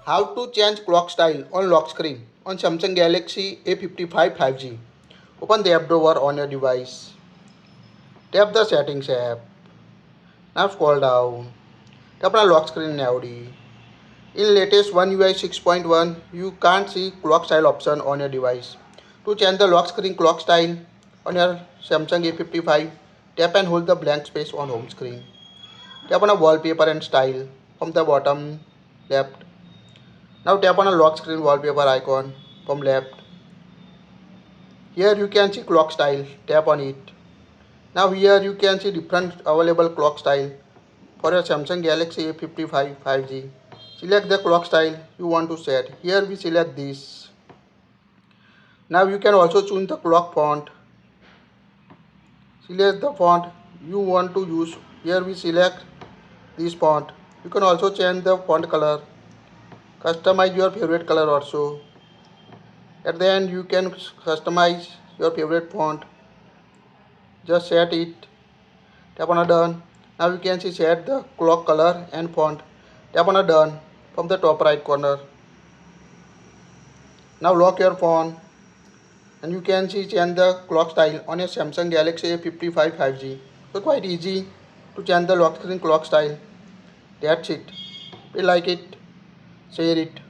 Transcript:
How to change clock style on lock screen on Samsung Galaxy A55 5G. Open the app drawer on your device. Tap the settings app. Now scroll down. Tap on lock screen nowadays. In latest One UI 6.1, you can't see clock style option on your device. To change the lock screen clock style on your Samsung A55, tap and hold the blank space on home screen. Tap on a wallpaper and style from the bottom left. Now tap on a lock screen wallpaper icon from left. Here you can see clock style. Tap on it. Now here you can see different available clock style for your Samsung Galaxy A55 5G. Select the clock style you want to set. Here we select this. Now you can also choose the clock font. Select the font you want to use. Here we select this font. You can also change the font color. Customize your favorite color also. At the end you can customize your favorite font. Just set it. Tap on a done. Now you can see set the clock color and font. Tap on a done from the top right corner. Now lock your phone and you can see change the clock style on your Samsung Galaxy A55 5G. So quite easy to change the lock screen clock style. That's it. If you like it, share it.